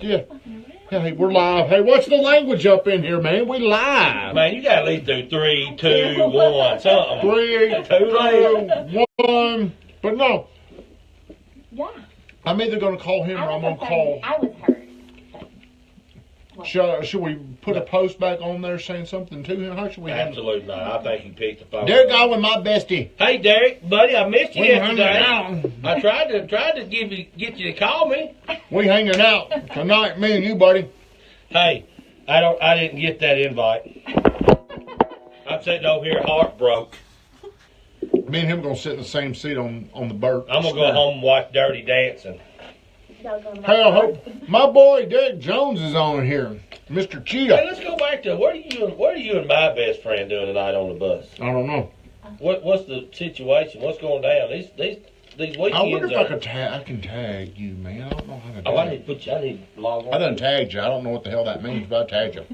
Yeah. Hey, we're live. Hey, what's the language up in here, man? We live. Man, you gotta leave through 3, 2, 1, something. 3, 2, 1. But no. Yeah. I'm either going to call him or I'm going to call. I was hurt. Should we put a post back on there saying something to him? How should we handle it? Absolutely not. I think he picked the phone. Derek got with my bestie. Hey, Derek, buddy, I missed you We yesterday. hanging out. I tried to get you to call me. We hanging out tonight, me and you, buddy. Hey, I didn't get that invite. I'm sitting over here heartbroken. Me and him going to sit in the same seat on the boat. I'm gonna go home and watch Dirty Dancing. Hey, I hope my boy Derek Jones is on here, Mr. Cheetah. Hey, let's go back to what are you and my best friend doing tonight on the bus? I don't know. What's the situation? What's going down? These weekends. I wonder if I can tag you, man. I don't know how to tag. Oh, I need to log on. I done tagged you. I don't know what the hell that means, but I tagged you.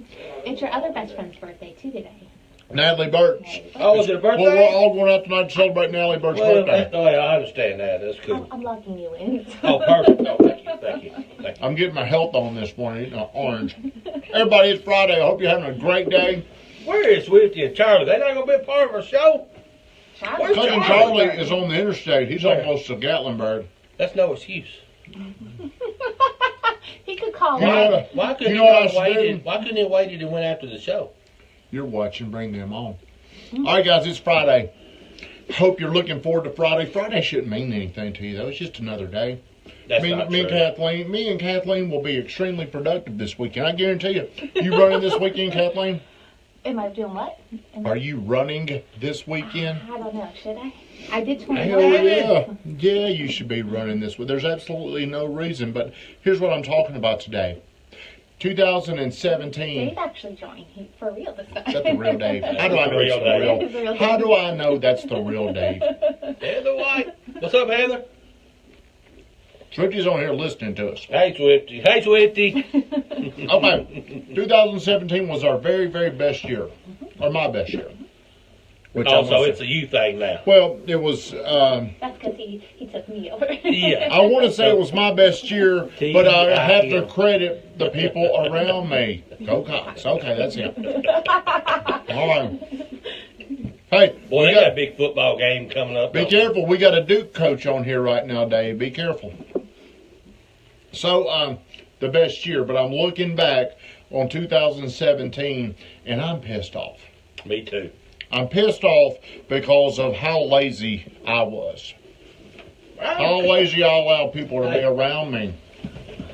It's your other best friend's birthday too today. Natalie Birch. Oh, was it a birthday? Well, we're all going out tonight to celebrate Natalie Birch's birthday. Oh, yeah, I understand that. That's cool. I'm locking you in. Oh, perfect. Oh, thank you. I'm getting my health on this morning, eating an orange. Everybody, it's Friday. I hope you're having a great day. Where is Swifty and Charlie? They not going to be a part of our show? Where's Cousin Charlie is on the interstate. He's almost to Gatlinburg. That's no excuse. He could call Why couldn't he waited and went after the show? You're watching. Bring them on. All right, guys, it's Friday. Hope you're looking forward to Friday. Friday shouldn't mean anything to you, though. It's just another day. That's Me not true. and Kathleen will be extremely productive this weekend. I guarantee you. You running this weekend, Kathleen? Am I doing what? Are you running this weekend? I don't know. Should I? I did 21. Hell yeah. Yeah, you should be running this. There's absolutely no reason. But here's what I'm talking about today. 2017. Dave actually joined. He's for real this time. That's the real Dave. How do I know it's the real? How do I know that's the real Dave? Heather White. What's up, Heather? Swifty's on here listening to us. Hey, Swifty. Hey, Swifty. Okay. 2017 was our very, very best year. Or my best year. Which Also, it's a you thing now. Well, it was... That's because he took me over. Yeah. I want to say it was my best year, but I have to credit the people around me. Go Cox. Okay, that's him. All right. Hey, Boy, they got a big football game coming up. be careful. We got a Duke coach on here right now, Dave. Be careful. So, the best year, but I'm looking back on 2017, and I'm pissed off. Me too. I'm pissed off because of how lazy I was. How lazy I allowed people to be around me.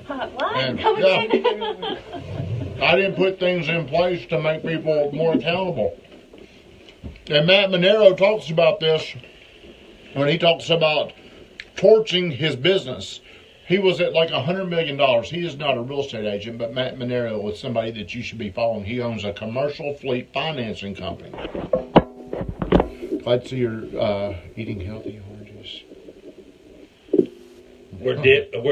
What? And, Come yeah, I didn't put things in place to make people more accountable. And Matt Monero talks about this when he talks about torching his business. He was at like $100 million. He is not a real estate agent, but Matt Monero is somebody that you should be following. He owns a commercial fleet financing company. Glad to see you're eating healthy oranges. We're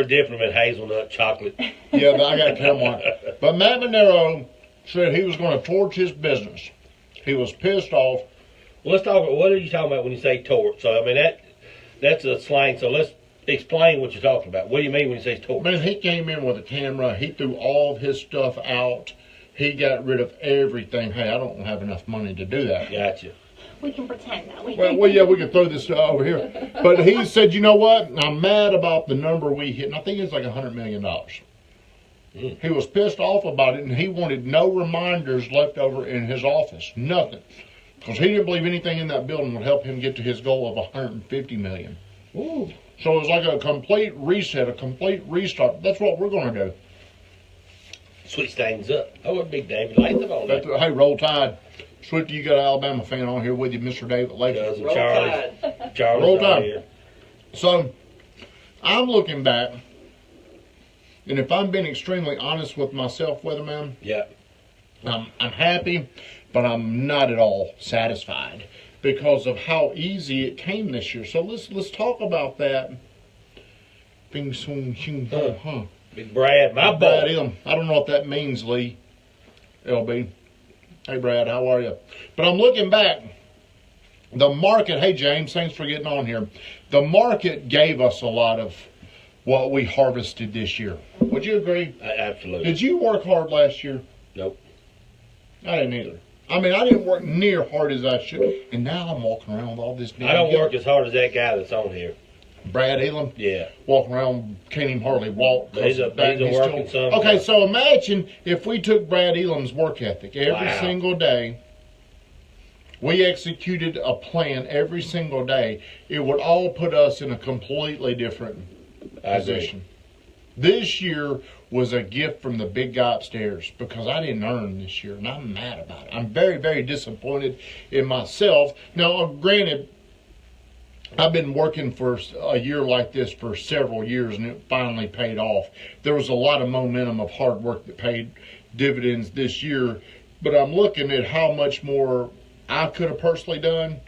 different than hazelnut chocolate. Yeah, but I got caramel. But Matt Monero said he was going to torch his business. He was pissed off. Well, let's talk about, what are you talking about when you say torch? So, I mean, that's a slang. So let's explain what you're talking about. What do you mean when you say torch? Man, he came in with a camera. He threw all of his stuff out. He got rid of everything. Hey, I don't have enough money to do that. Gotcha. We can pretend that. Well, yeah, we can throw this over here. But he said, you know what? I'm mad about the number we hit. And I think it's like $100 million. He was pissed off about it, and he wanted no reminders left over in his office. Nothing. Because he didn't believe anything in that building would help him get to his goal of $150 million. Ooh. So it was like a complete reset, a complete restart. That's what we're going to do. Switch things up. Oh, what big David Latham on that. Hey, roll tide. Swifty, you got an Alabama fan on here with you, Mr. David Latham. Cousin Charlie's Roll Tide. here. So, I'm looking back, and if I'm being extremely honest with myself, Weatherman, Yeah. I'm happy, but I'm not at all satisfied because of how easy it came this year. So let's talk about that. Bing song shing bong, huh? Big Brad, my boy. Brad M. I don't know what that means, Lee. LB. Hey, Brad, how are you? But I'm looking back. The market, hey, James, thanks for getting on here. The market gave us a lot of what we harvested this year. Would you agree? Absolutely. Did you work hard last year? Nope. I didn't either. I mean, I didn't work near hard as I should. And now I'm walking around with all this. I don't work as hard as that guy that's on here. Brad Elam? Yeah. Walking around, can't even hardly walk. He's a working son. Okay, so imagine if we took Brad Elam's work ethic every single day. We executed a plan every single day. It would all put us in a completely different position. This year was a gift from the big guy upstairs because I didn't earn this year, and I'm mad about it. I'm very, very disappointed in myself. Now, granted, I've been working for a year like this for several years, and it finally paid off. There was a lot of momentum of hard work that paid dividends this year, but I'm looking at how much more I could have personally done,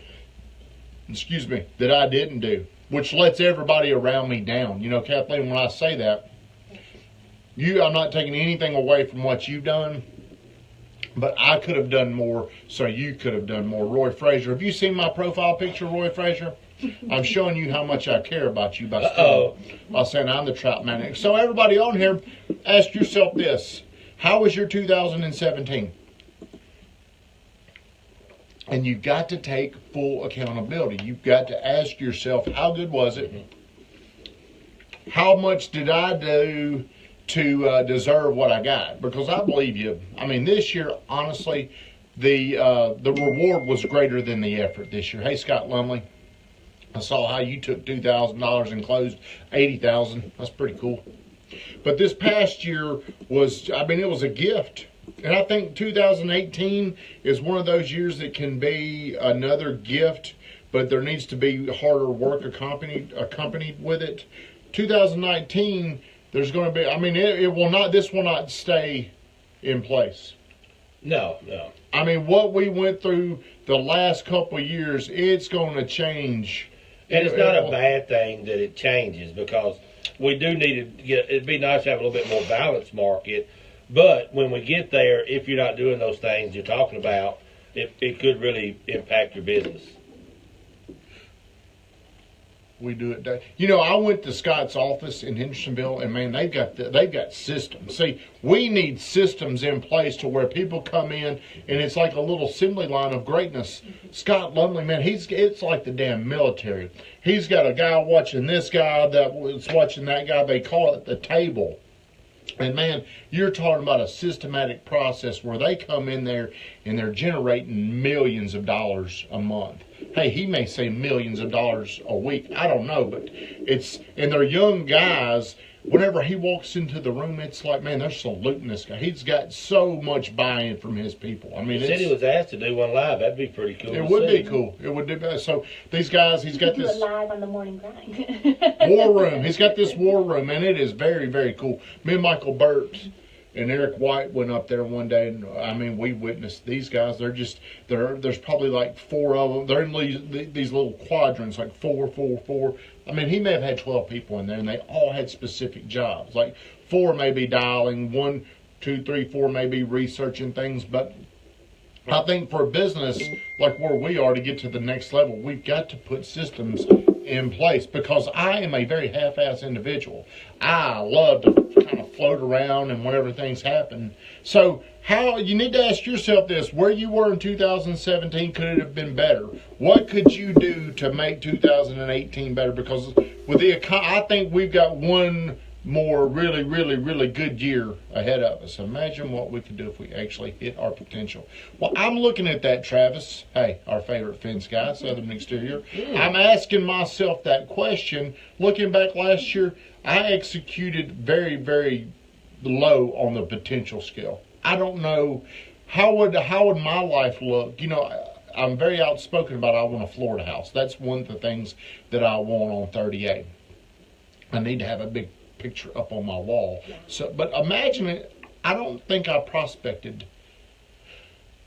that I didn't do, which lets everybody around me down. You know, Kathleen, when I say that, I'm not taking anything away from what you've done, but I could have done more, so you could have done more. Roy Frazier, have you seen my profile picture, Roy Frazier? I'm showing you how much I care about you by saying I'm the trout man. So everybody on here, ask yourself this. How was your 2017? And you've got to take full accountability. You've got to ask yourself, how good was it? How much did I do to deserve what I got? Because I believe you. I mean, this year, honestly, the reward was greater than the effort this year. Hey, Scott Lumley, I saw how you took $2,000 and closed $80,000. That's pretty cool. But this past year was, it was a gift. And I think 2018 is one of those years that can be another gift, but there needs to be harder work accompanied with it. 2019, there's going to be, this will not stay in place. No. I mean, what we went through the last couple of years, it's going to change. And it's not a bad thing that it changes, because we do need to it'd be nice to have a little bit more balanced market. But when we get there, if you're not doing those things you're talking about, it could really impact your business. We do it. You know, I went to Scott's office in Hendersonville, and man, they've got systems. See, we need systems in place to where people come in, and it's like a little assembly line of greatness. Scott Lumley, man, it's like the damn military. He's got a guy watching this guy that's watching that guy. They call it the table. And man, you're talking about a systematic process where they come in there and they're generating millions of dollars a month. Hey, he may say millions of dollars a week. I don't know, but and they're young guys. Whenever he walks into the room, it's like, man, they're saluting this guy. He's got so much buy-in from his people. I mean, he said he was asked to do one live. That'd be pretty cool. It would be cool. It would be. So these guys, he's got this do it live on the morning grind. war room. He's got this war room, and it is very, very cool. Me and Michael Burks and Eric White went up there one day, and we witnessed these guys. There's probably like 4 of them. They're in these little quadrants, like 4, 4, 4. I mean, he may have had 12 people in there, and they all had specific jobs. Like 4 may be dialing, 1, 2, 3, 4 may be researching things. But I think for a business like where we are to get to the next level, we've got to put systems in place, because I am a very half-ass individual. I love to kind of float around and whenever things happen. So you need to ask yourself this: where you were in 2017, could it have been better? What could you do to make 2018 better? Because with I think we've got one more really, really, really good year ahead of us. Imagine what we could do if we actually hit our potential. Well, I'm looking at that, Travis. Hey, our favorite fence guy, Southern Exterior. I'm asking myself that question. Looking back last year, I executed very, very low on the potential scale. I don't know how would my life look. You know, I'm very outspoken about I want a Florida house. That's one of the things that I want on 38. I need to have a big picture up on my wall. So, but imagine it. I don't think I prospected,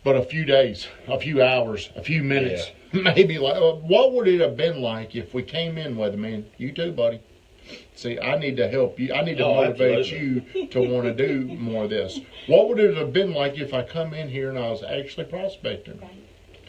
but a few days, a few hours, a few minutes, maybe. Like, what would it have been like if we came in with, man? You too, buddy. See, I need to help you. I need to motivate you to want to do more of this. What would it have been like if I come in here and I was actually prospecting?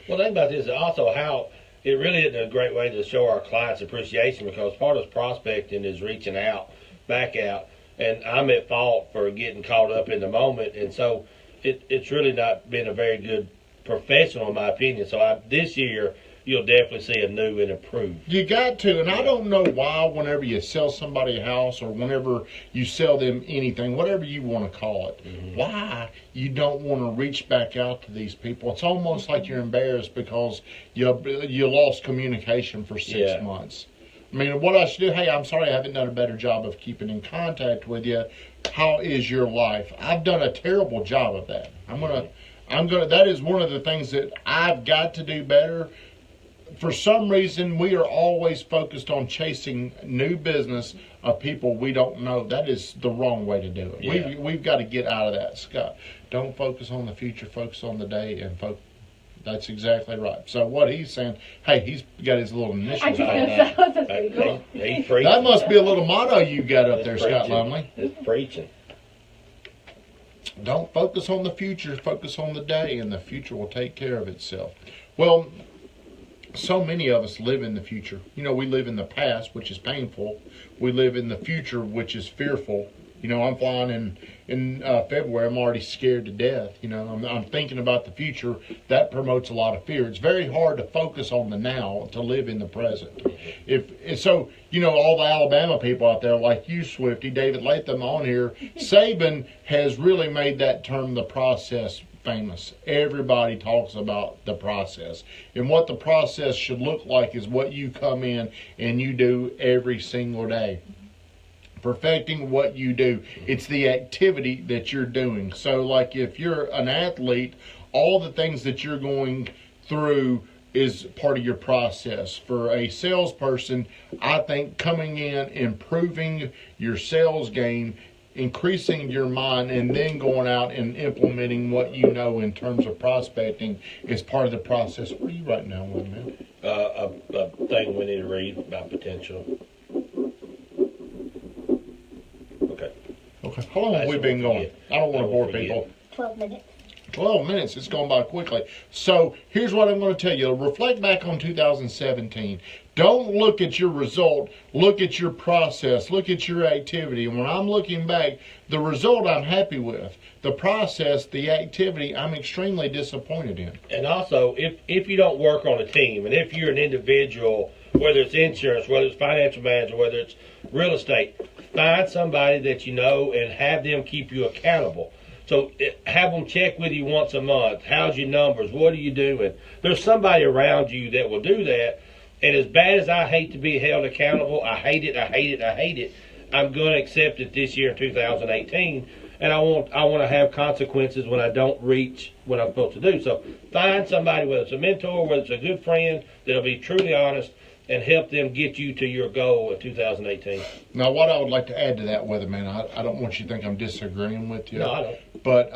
Well, think about this also, how it really isn't a great way to show our clients appreciation, because part of prospecting is reaching out back out, and I'm at fault for getting caught up in the moment, and so it's really not been a very good professional, in my opinion. So this year, you'll definitely see a new and improved. You got to, and I don't know why whenever you sell somebody a house or whenever you sell them anything, whatever you want to call it, why you don't want to reach back out to these people. It's almost like you're embarrassed because you lost communication for 6 months. I mean, what I should do, hey, I'm sorry I haven't done a better job of keeping in contact with you. How is your life? I've done a terrible job of that. That is one of the things that I've got to do better. For some reason, we are always focused on chasing new business of people we don't know. That is the wrong way to do it. Yeah. We've got to get out of that, Scott. Don't focus on the future, focus on the day, and that's exactly right. So what he's saying, hey, he's got his little initials on that. That's pretty cool. He's preaching. That must be a little motto you got up there, Scott Lumley. It's preaching. Don't focus on the future, focus on the day, and the future will take care of itself. Well, so many of us live in the future. You know, we live in the past, which is painful. We live in the future, which is fearful. You know, I'm flying in February. I'm already scared to death. You know, I'm thinking about the future. That promotes a lot of fear. It's very hard to focus on the now, to live in the present. So, you know, all the Alabama people out there like you, Swifty, David Latham on here, Saban has really made that term, the process, famous. Everybody talks about the process. And what the process should look like is what you come in and you do every single day. Perfecting what you do. It's the activity that you're doing. So like if you're an athlete, all the things that you're going through is part of your process. For a salesperson, I think coming in, improving your sales game, increasing your mind, and then going out and implementing what you know in terms of prospecting is part of the process. What are you writing down with, man? A thing we need to read about potential. Okay. How long have we been going? I don't want to bore people. 12 minutes. 12 minutes. It's gone by quickly. So here's what I'm going to tell you. Reflect back on 2017. Don't look at your result. Look at your process. Look at your activity. And when I'm looking back, the result I'm happy with. The process, the activity, I'm extremely disappointed in. And also, if you don't work on a team, and if you're an individual, whether it's insurance, whether it's financial management, whether it's real estate, find somebody that you know and have them keep you accountable. So have them check with you once a month. How's your numbers? What are you doing? There's somebody around you that will do that. And as bad as I hate to be held accountable, I hate it. I'm going to accept it this year in 2018. And I want to have consequences when I don't reach what I'm supposed to do. So find somebody, whether it's a mentor, whether it's a good friend, that'll be truly honest and help them get you to your goal in 2018. Now, what I would like to add to that, Weatherman, I don't want you to think I'm disagreeing with you. No, I don't. But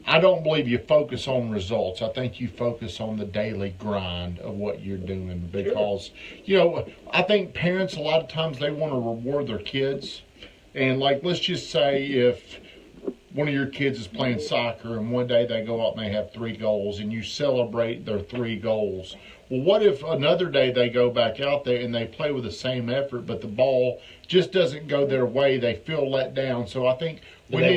I don't believe you focus on results. I think you focus on the daily grind of what you're doing because, you know, I think parents, a lot of times, they want to reward their kids. And, like, let's just say if one of your kids is playing soccer and one day they go out and they have 3 goals and you celebrate their 3 goals. Well, what if another day they go back out there and they play with the same effort, but the ball just doesn't go their way? They feel let down. So I think we need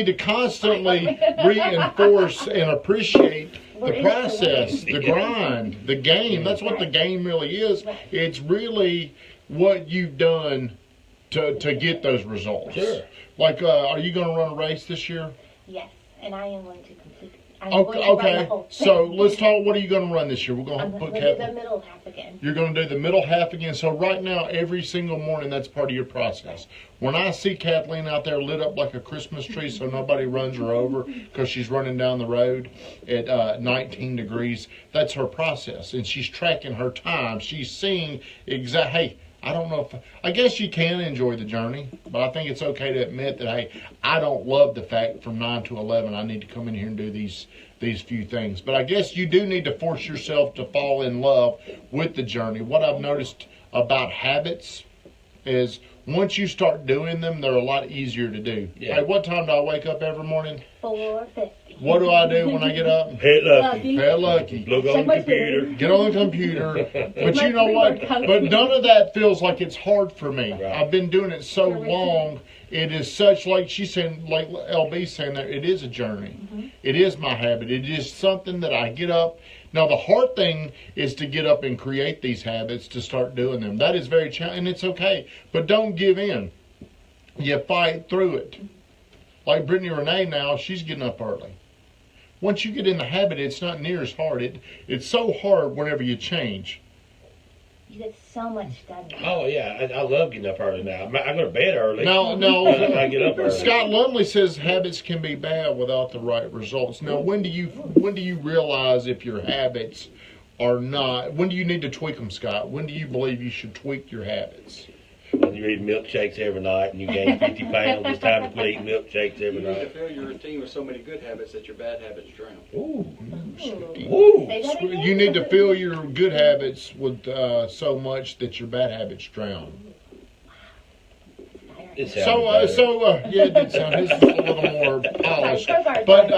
to constantly reinforce and appreciate the process, the grind, the game. That's what the game really is. It's really what you've done to get those results. Sure. Like, are you going to run a race this year? Yes, and I am going to complete. Okay. So let's talk. What are you going to run this year? We're going I'm to going put to do the middle half again. You're going to do the middle half again. So right now, every single morning, that's part of your process. When I see Kathleen out there lit up like a Christmas tree so nobody runs her over because she's running down the road at 19 degrees, that's her process. And she's tracking her time. She's seeing hey, I don't know I guess you can enjoy the journey, but I think it's okay to admit that, hey, I don't love the fact from 9 to 11 I need to come in here and do these few things. But I guess you do need to force yourself to fall in love with the journey. What I've noticed about habits is Once you start doing them, they're a lot easier to do. Yeah. Hey, what time do I wake up every morning? 4:50. What do I do when I get up? Head lucky. Head lucky. Look on the computer. Get on the computer. But My you know what? pre-workout. But none of that feels like it's hard for me. Right. I've been doing it so long. It is such, like she's saying, like LB saying there, it is a journey. It is my habit. It is something that I get up. Now, the hard thing is to get up and create these habits, to start doing them. That is very challenging, and it's okay. But don't give in. You fight through it. Like Brittany Renee now, she's getting up early. Once you get in the habit, it's not near as hard. It's so hard whenever you change. You get so much done. Oh yeah, I love getting up early now. I go to bed early. No, I get up early. Scott Lumley says habits can be bad without the right results. Now, when do you realize if your habits are not? When do you need to tweak them, Scott? When do you believe you should tweak your habits? When you eat milkshakes every night and you gain 50 pounds, it's time to quit eating milkshakes You every need to night. fill your routine with so many good habits that your bad habits drown. Ooh. Ooh. Say that again? You need to fill your good habits with so much that your bad habits drown. It sounds better. Yeah, it did sound. This is a little more polished. But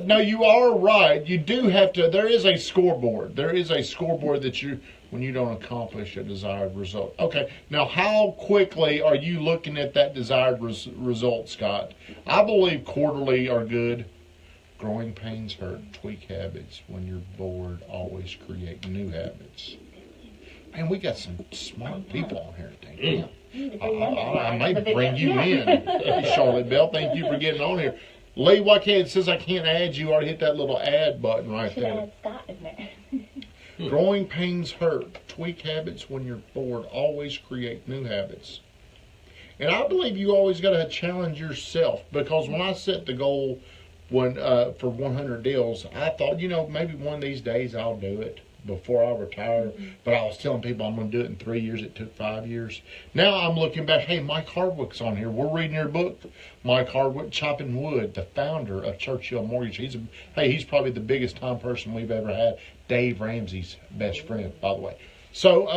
no, you are right. You do have to. There is a scoreboard. There is a scoreboard that when you don't accomplish a desired result. Okay, now how quickly are you looking at that desired result, Scott? I believe quarterly are good. Growing pains hurt. Tweak habits. When you're bored, always create new habits. Man, we got some smart people on here today. I may bring you in, Charlotte Bell. Thank you for getting on here. Lee, why can't it says I can't add you? Already hit that little add button right Should there. add Scott in there. Growing pains hurt. Tweak habits when you're bored. Always create new habits. And I believe you always got to challenge yourself, because when I set the goal for 100 deals, I thought, maybe one of these days I'll do it before I retire. But I was telling people I'm going to do it in 3 years. It took 5 years. Now I'm looking back. Hey, Mike Hardwick's on here. We're reading your book. Mike Hardwick, Chopping Wood, the founder of Churchill Mortgage. He's probably the biggest time person we've ever had. Dave Ramsey's best friend, by the way. So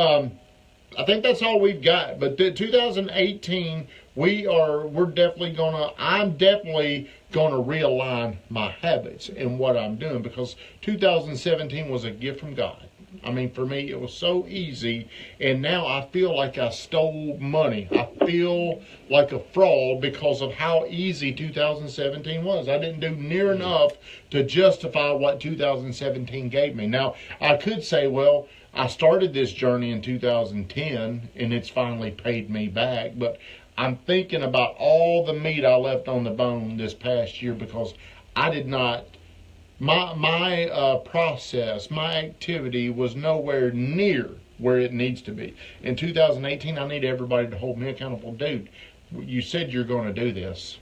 I think that's all we've got. But 2018, I'm definitely gonna realign my habits and what I'm doing, because 2017 was a gift from God. I mean, for me, it was so easy, and now I feel like I stole money. I feel like a fraud because of how easy 2017 was. I didn't do near enough to justify what 2017 gave me. Now, I could say, well, I started this journey in 2010, and it's finally paid me back, but I'm thinking about all the meat I left on the bone this past year, because I did not, my process, my activity was nowhere near where it needs to be. In 2018, I need everybody to hold me accountable. Dude, you said you're going to do this.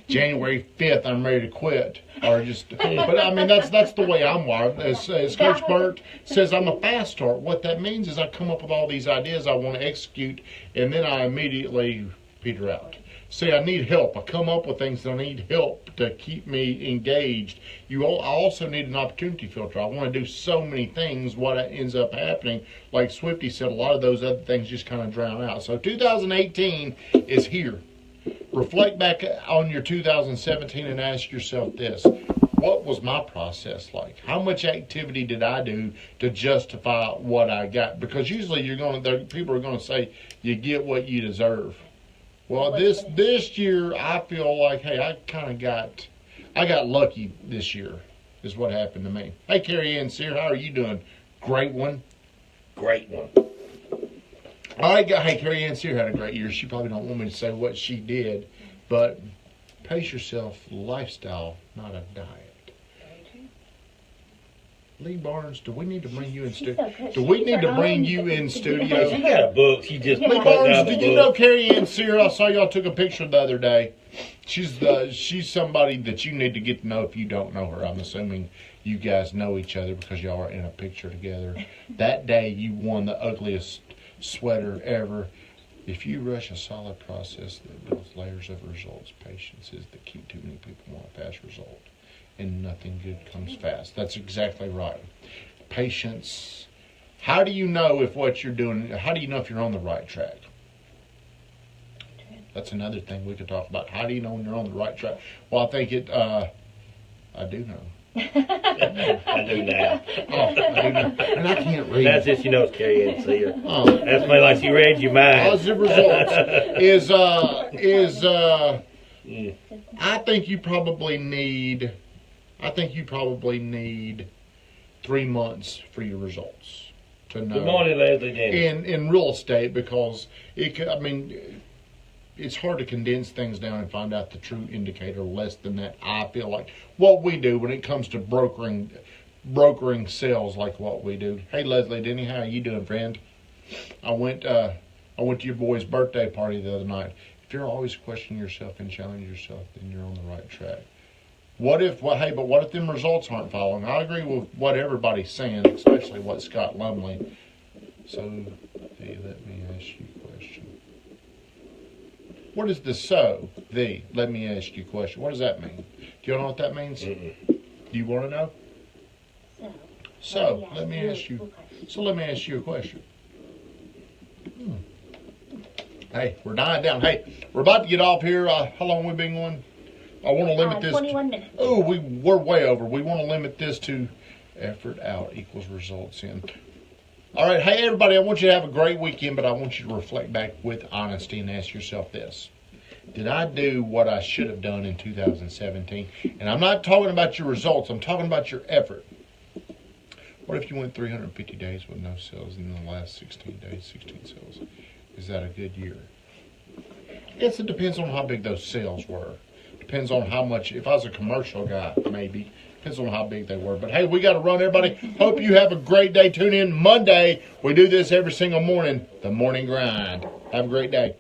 January 5th, I'm ready to quit. But I mean, that's the way I'm wired. As Coach Burt says, I'm a fast start. What that means is I come up with all these ideas I want to execute, and then I immediately peter out. See, I need help. I come up with things that I need help to keep me engaged. I also need an opportunity filter. I want to do so many things. What ends up happening, like Swifty said, a lot of those other things just kind of drown out. So 2018 is here. Reflect back on your 2017 and ask yourself this: what was my process like? How much activity did I do to justify what I got? Because usually people are going to say you get what you deserve. Well, this year I feel like, hey, I got lucky this year, is what happened to me. Hey, Carrie Ann Sear, how are you doing? Great one. Great one. Hey, Carrie Ann Sear had a great year. She probably don't want me to say what she did, but pace yourself, lifestyle, not a diet. Lee Barnes, do we need to bring you in studio? Do we need to bring you in studio? She got a book. She just Lee Barnes, did you know Carrie Ann Sear? I saw y'all took a picture the other day. She's somebody that you need to get to know if you don't know her. I'm assuming you guys know each other because y'all are in a picture together. That day you won the ugliest sweater ever. If you rush a solid process that builds layers of results, patience is the key. Too many people want a fast result, and nothing good comes fast. That's exactly right. Patience. How do you know if what you're doing, how do you know if you're on the right track? That's another thing we could talk about. How do you know when you're on the right track? Well, I think I do know. I do now. Oh, I do know. And I can't read. That's just, you know, it's Carrie Ann Sear. Oh. That's me like she read your mind. Positive results I think you probably need 3 months for your results to know. Good morning, Leslie Jennings. In real estate, because it's hard to condense things down and find out the true indicator less than that. I feel like what we do when it comes to brokering sales, like what we do. Hey, Leslie Denny, how you doing, friend? I went to your boy's birthday party the other night. If you're always questioning yourself and challenging yourself, then you're on the right track. What if them results aren't following? I agree with what everybody's saying, especially what Scott Lumley. So, hey, let me ask you a question. What is the let me ask you a question. What does that mean? Do you know what that means? Mm-mm. Do you want to know? So, let me ask you a question. Hey, we're dying down. Hey, we're about to get off here. How long have we been going? I want to limit this. 21 minutes. Oh, we're way over. We want to limit this to effort out equals results in. All right. Hey, everybody, I want you to have a great weekend, but I want you to reflect back with honesty and ask yourself this. Did I do what I should have done in 2017? And I'm not talking about your results. I'm talking about your effort. What if you went 350 days with no sales and in the last 16 days, 16 sales? Is that a good year? Yes, it depends on how big those sales were. Depends on how much. If I was a commercial guy, maybe. Depends on how big they were. But hey, we got to run, everybody. Hope you have a great day. Tune in Monday. We do this every single morning. The morning grind. Have a great day.